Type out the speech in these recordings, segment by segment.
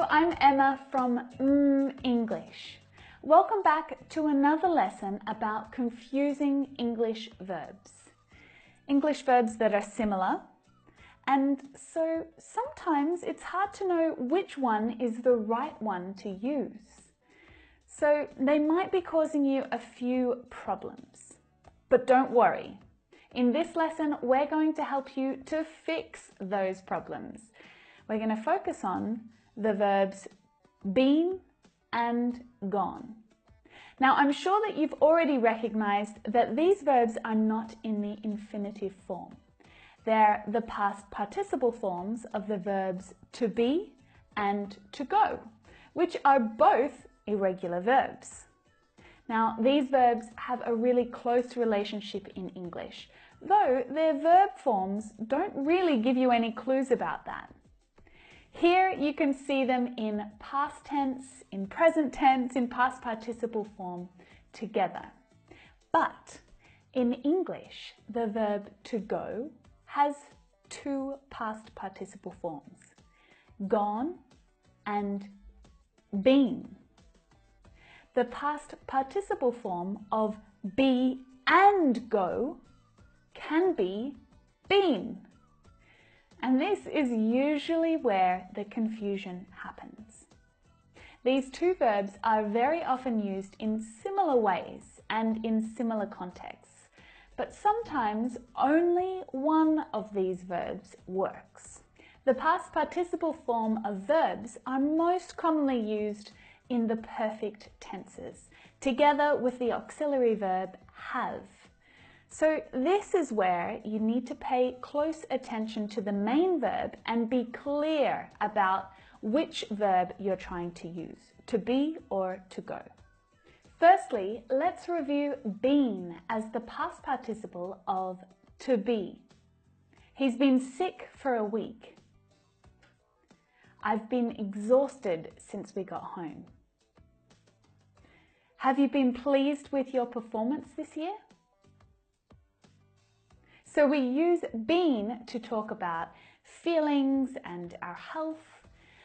I'm Emma from English. Welcome back to another lesson about confusing English verbs. English verbs that are similar, and so sometimes it's hard to know which one is the right one to use. So they might be causing you a few problems. But don't worry. In this lesson, we're going to help you to fix those problems. We're going to focus on the verbs been and gone. Now, I'm sure that you've already recognized that these verbs are not in the infinitive form. They're the past participle forms of the verbs to be and to go, which are both irregular verbs. Now, these verbs have a really close relationship in English, though their verb forms don't really give you any clues about that. Here you can see them in past tense, in present tense, in past participle form together. But in English, the verb to go has two past participle forms, gone and been. The past participle form of be and go can be been. And this is usually where the confusion happens. These two verbs are very often used in similar ways and in similar contexts, but sometimes only one of these verbs works. The past participle form of verbs are most commonly used in the perfect tenses, together with the auxiliary verb have. So this is where you need to pay close attention to the main verb and be clear about which verb you're trying to use, to be or to go. Firstly, let's review been as the past participle of to be. He's been sick for a week. I've been exhausted since we got home. Have you been pleased with your performance this year? So we use been to talk about feelings and our health,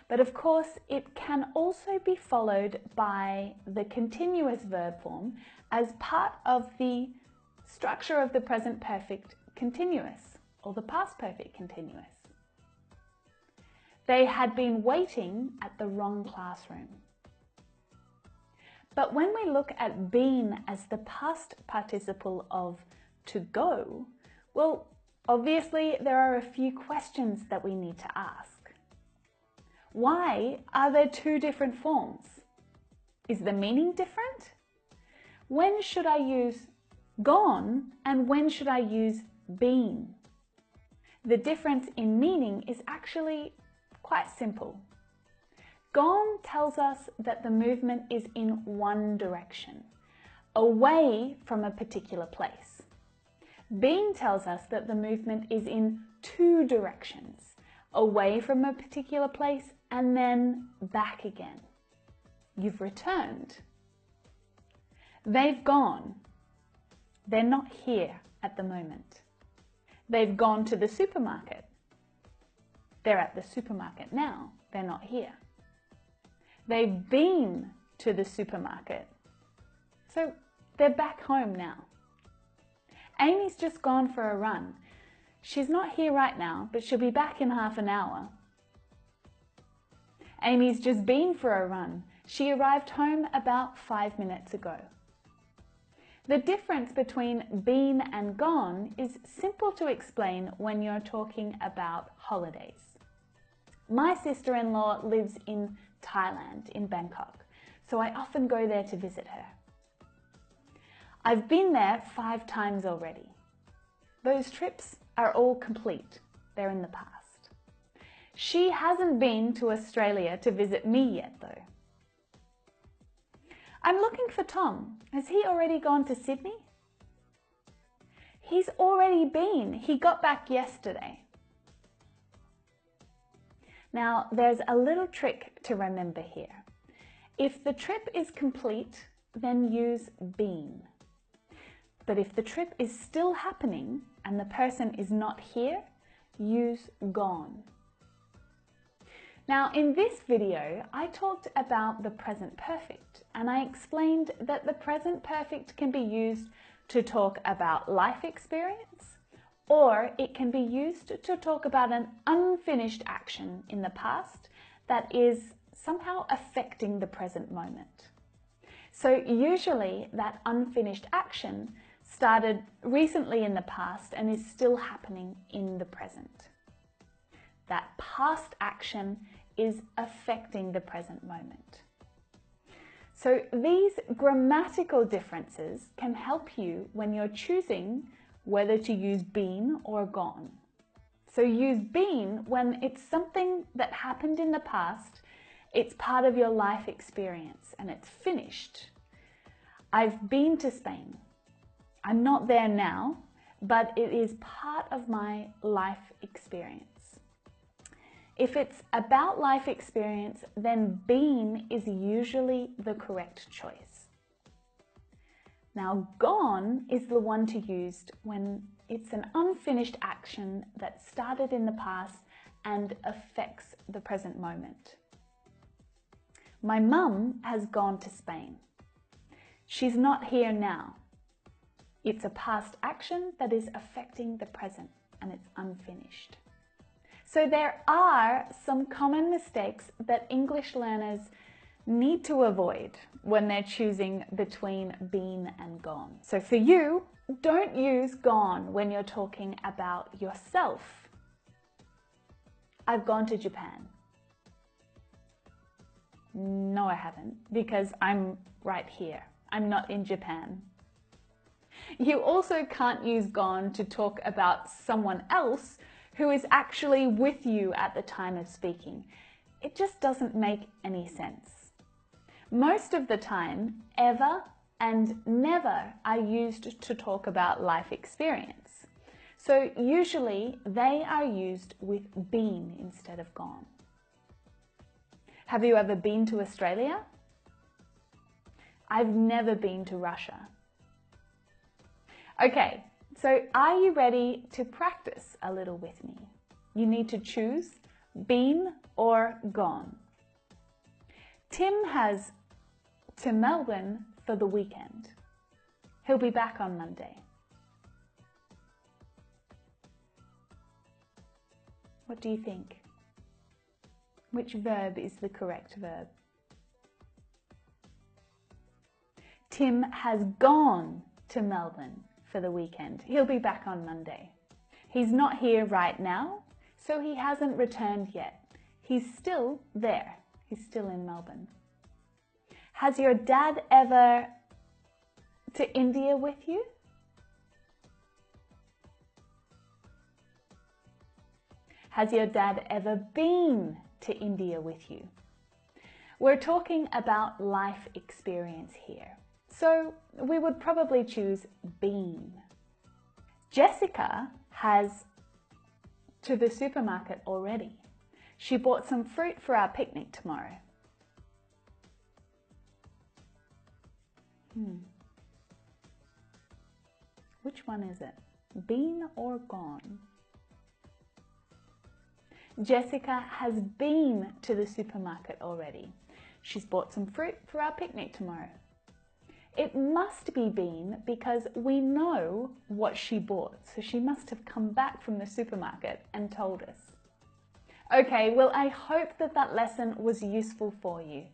but of course it can also be followed by the continuous verb form as part of the structure of the present perfect continuous or the past perfect continuous. They had been waiting at the wrong classroom. But when we look at been as the past participle of to go, well, obviously there are a few questions that we need to ask. Why are there two different forms? Is the meaning different? When should I use gone and when should I use been? The difference in meaning is actually quite simple. Gone tells us that the movement is in one direction, away from a particular place. Been tells us that the movement is in two directions, away from a particular place and then back again. You've returned. They've gone. They're not here at the moment. They've gone to the supermarket. They're at the supermarket now. They're not here. They've been to the supermarket. So they're back home now. Amy's just gone for a run. She's not here right now, but she'll be back in half an hour. Amy's just been for a run. She arrived home about 5 minutes ago. The difference between been and gone is simple to explain when you're talking about holidays. My sister-in-law lives in Thailand, in Bangkok, so I often go there to visit her. I've been there 5 times already. Those trips are all complete. They're in the past. She hasn't been to Australia to visit me yet, though. I'm looking for Tom. Has he already gone to Sydney? He's already been. He got back yesterday. Now, there's a little trick to remember here. If the trip is complete, then use been. But if the trip is still happening and the person is not here, use gone. Now, in this video, I talked about the present perfect, and I explained that the present perfect can be used to talk about life experience, or it can be used to talk about an unfinished action in the past that is somehow affecting the present moment. So usually that unfinished action started recently in the past and is still happening in the present. That past action is affecting the present moment. So these grammatical differences can help you when you're choosing whether to use been or gone. So use been when it's something that happened in the past, it's part of your life experience and it's finished. I've been to Spain. I'm not there now, but it is part of my life experience. If it's about life experience, then been is usually the correct choice. Now, gone is the one to use when it's an unfinished action that started in the past and affects the present moment. My mum has gone to Spain. She's not here now. It's a past action that is affecting the present and it's unfinished. So there are some common mistakes that English learners need to avoid when they're choosing between been and gone. So for you, don't use gone when you're talking about yourself. I've gone to Japan. No, I haven't, because I'm right here. I'm not in Japan. You also can't use gone to talk about someone else who is actually with you at the time of speaking. It just doesn't make any sense. Most of the time, ever and never are used to talk about life experience. So usually they are used with been instead of gone. Have you ever been to Australia? I've never been to Russia. Okay, so are you ready to practice a little with me? You need to choose been or gone. Tim has to Melbourne for the weekend. He'll be back on Monday. What do you think? Which verb is the correct verb? Tim has gone to Melbourne for the weekend. He'll be back on Monday. He's not here right now, so he hasn't returned yet. He's still there. He's still in Melbourne. Has your dad ever to India with you? Has your dad ever been to India with you? We're talking about life experience here. So we would probably choose been. Jessica has to the supermarket already. She bought some fruit for our picnic tomorrow. Which one is it? Been or gone? Jessica has been to the supermarket already. She's bought some fruit for our picnic tomorrow. It must be been because we know what she bought, so she must have come back from the supermarket and told us. Okay, well, I hope that that lesson was useful for you.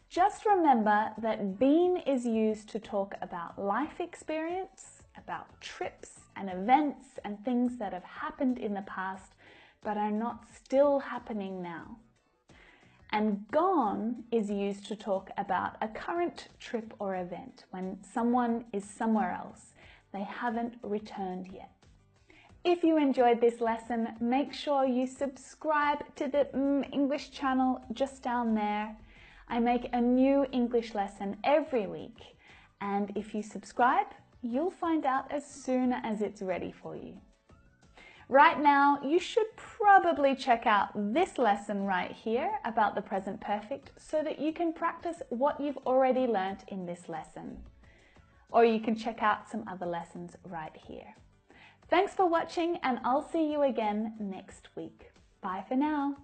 Just remember that been is used to talk about life experience, about trips and events and things that have happened in the past but are not still happening now. And gone is used to talk about a current trip or event when someone is somewhere else. They haven't returned yet. If you enjoyed this lesson, make sure you subscribe to the English channel just down there. I make a new English lesson every week. And if you subscribe, you'll find out as soon as it's ready for you. Right now, you should probably check out this lesson right here about the present perfect so that you can practice what you've already learnt in this lesson. Or you can check out some other lessons right here. Thanks for watching, and I'll see you again next week. Bye for now.